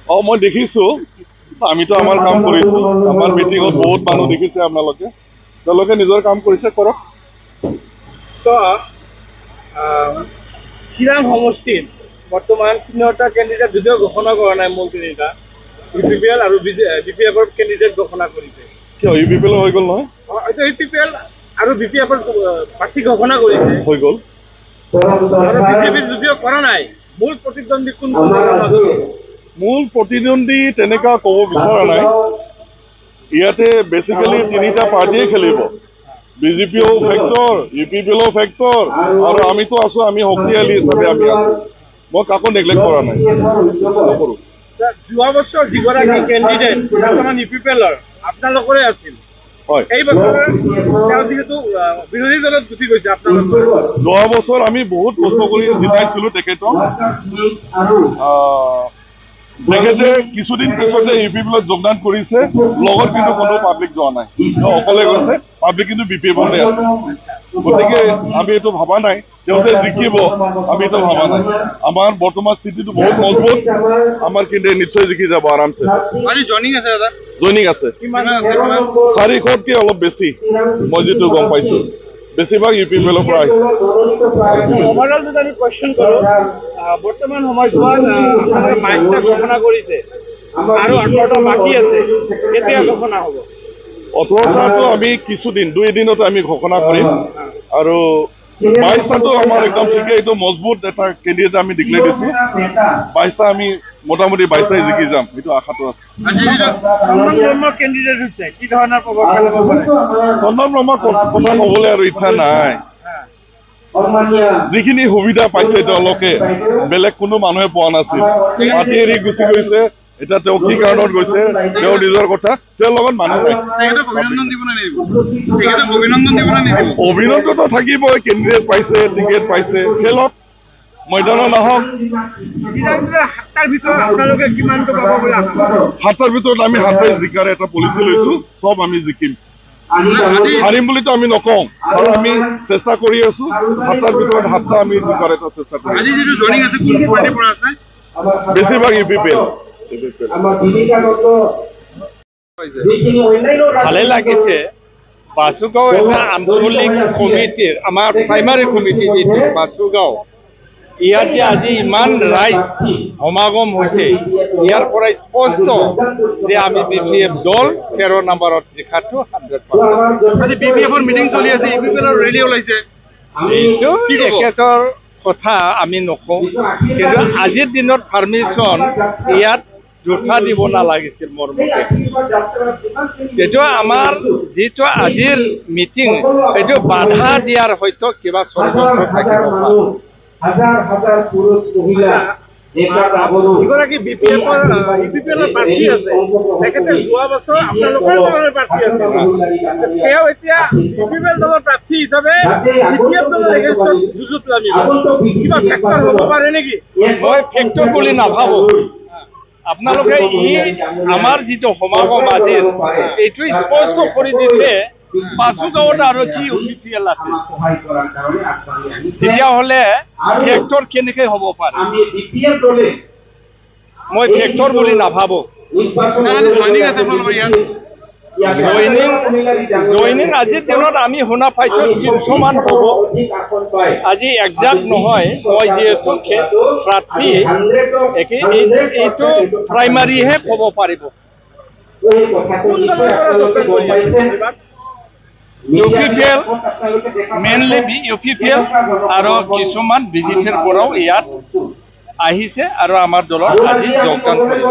মই দেখিছোঁ, আমিতো আমাৰ কাম কৰিছোঁ। আমাৰ মিটিঙত বহুত মানুহ দেখিছে, আপোনালোকে তেওঁলোকে নিজৰ কাম কৰিছে, কৰক। তো চিৰাং সমষ্টিত বৰ্তমান 3টা কেণ্ডিডেট যদিও ঘোষণা কৰা নাই, মূল তিনিটা UPPL আৰু BPF কেণ্ডিডেট ঘোষণা কৰিছে। কিয় UPPL হৈ গ'ল নহয়? এইটো UPPL আৰু BPF প্ৰাৰ্থী ঘোষণা কৰিছে, হৈ গ'ল। আৰু BJP যদিও কৰা নাই, মূল প্ৰতিদ্বন্দ্বী কোনটো? মূল প্ৰতিদ্বন্দ্বী তেনেকুৱা ক'ব বিচৰা নাই। ইয়াতে বেচিকেলি 3টা পাৰ্টিয়ে খেলিব। BJPও ফেক্টৰ, UPPLও ফেক্টৰ, আৰু আমিতো আছো, আমি শক্তিশালী হিচাপে আমি আছো। মই কাকো নেগলেক্ট কৰা নাই, নকৰোঁ। যোৱা বছৰ যিগৰাকী কেণ্ডিডেট বৰ্তমান UPPLৰ আপোনালোকৰে আছিল, হয়। এই বছৰ তেওঁ যিহেতু বিৰোধী দলত গুচি গৈছে, আপোনালোকৰ যোৱা বছৰ আমি বহুত কষ্ট কৰি জিতাইছিলোঁ তেখেতক। তেখেতে কিছুদিন পিছতে UPPLত যোগদান কৰিছে, লগত কিন্তু কোনো পাব্লিক যোৱা নাই, অকলে গৈছে। পাব্লিক কিন্তু BPFতে আছে। গতিকে আমি এইটো ভবা নাই তেওঁতে জিকিব, আমি এইটো ভবা নাই। আমাৰ বৰ্তমান স্থিতিটো বহুত মজবুত, আমাৰ কিন্তু নিশ্চয় জিকি যাব আৰামছে। আজি জইনিং আছে দাদা? জইনিং আছে 400তকৈ অলপ বেছি, মই যিটো গম পাইছোঁ। বেছিভাগ UPPLৰ পৰা আহিছে। ওভাৰঅল যদি আমি কোৱেশ্যন কৰোঁ, বৰ্তমান সময়ছোৱাত আপোনালোকে 22টা ঘোষণা কৰিছে আৰু 18টা বাকী আছে, কেতিয়া ঘোষণা হ'ব? 18টাটো আমি কিছুদিন, 2 এদিনতে আমি ঘোষণা কৰিম। আৰু 22টাটো আমাৰ একদম ঠিকেই, এইটো মজবুত এটা কেণ্ডিডেট আমি ডিক্লেয়াৰ দিছোঁ। 22টা আমি মোটামুটি 22টাই জিকি যাম, এইটো আশাটো আছে। কেণ্ডিডেট হৈছে কি ধৰণৰ প্ৰভাৱ পেলাব পাৰে? চন্দন ব্ৰহ্মাৰ কথা ক'বলৈ আৰু ইচ্ছা নাই। যিখিনি সুবিধা পাইছে তেওঁলোকে, বেলেগ কোনো মানুহে পোৱা নাছিল। মাটি এৰি গুচি গৈছে, এতিয়া তেওঁ কি কাৰণত গৈছে, তেওঁৰ নিজৰ কথা, তেওঁৰ লগত মানুহ নাই। অভিনন্দনটো থাকিবই, কেণ্ডিডেট পাইছে, টিকেট পাইছে, খেলক, ময়দানত আহক। 7টাৰ ভিতৰত আপোনালোকে কিমানটো পাব বুলি আশা কৰে? 7টাৰ ভিতৰত আমি 7টাই জিকাৰ এটা পলিচি লৈছোঁ, চব আমি জিকিম। হাৰিম বুলিতো আমি নকওঁ, আৰু আমি চেষ্টা কৰি আছোঁ। 7টাৰ ভিতৰত 7টা আমি জিকাৰ এটা চেষ্টা কৰিম। বেছিভাগ UPPL। ভালে লাগিছে। বাসুগাঁও এটা আঞ্চলিক কমিটিৰ, আমাৰ প্ৰাইমাৰী কমিটি যিটো বাসুগাঁও, ইয়াত যে আজি ইমান ৰাইজ সমাগম হৈছে, ইয়াৰ পৰা স্পষ্ট যে আমি BPF দল 13 নম্বৰত জিকাটো 100%। আজি BPFৰ মিটিং চলি আছে, UPPLৰ ৰেলী ওলাইছে। এইটো এখেতৰ কথা আমি নকওঁ, কিন্তু আজিৰ দিনত পাৰ্মিশ্যন ইয়াত জোঠা দিব নালাগিছিল মোৰ মতে। এইটো আমাৰ যিটো আজিৰ মিটিং, এইটো বাধা দিয়াৰ হয়তো কিবা ষড়যন্ত্ৰ থাকিব পাৰে। যিগৰাকী UPPLৰ প্ৰাৰ্থী আছে, তেখেতে যোৱা বছৰ আপোনালোকৰ দলৰ প্ৰাৰ্থী আছিল, তেওঁ এতিয়া UPPL দলৰ প্ৰাৰ্থী হিচাপে BPF দলৰ এগেইনষ্টত যুঁজত নামিব। কিবা ফেক্টৰ হ'ব পাৰে নেকি? মই ফেক্টৰ বুলি নাভাবোঁ। আপোনালোকে আমাৰ যিটো সমাগম আজিৰ, এইটো স্পষ্ট কৰি দিছে বাসুগাঁৱত আৰু কি UPPL আছে। তেতিয়াহ'লে ফেক্টৰ কেনেকৈ হ'ব পাৰে? মই ফেক্টৰ বুলি নাভাবোঁ। জইনিং আজিৰ দিনত আমি শুনা পাইছোঁ 300 মান হ'ব। আজি একজাক্ট নহয়, মই যিহেতু প্ৰাৰ্থী, এইটো প্ৰাইমাৰীহে ক'ব পাৰিব। UPPL, মেইনলি UPPL, আৰু কিছুমান BJPৰ পৰাও ইয়াত আহিছে আৰু আমাৰ দলত আজি যোগদান কৰিব।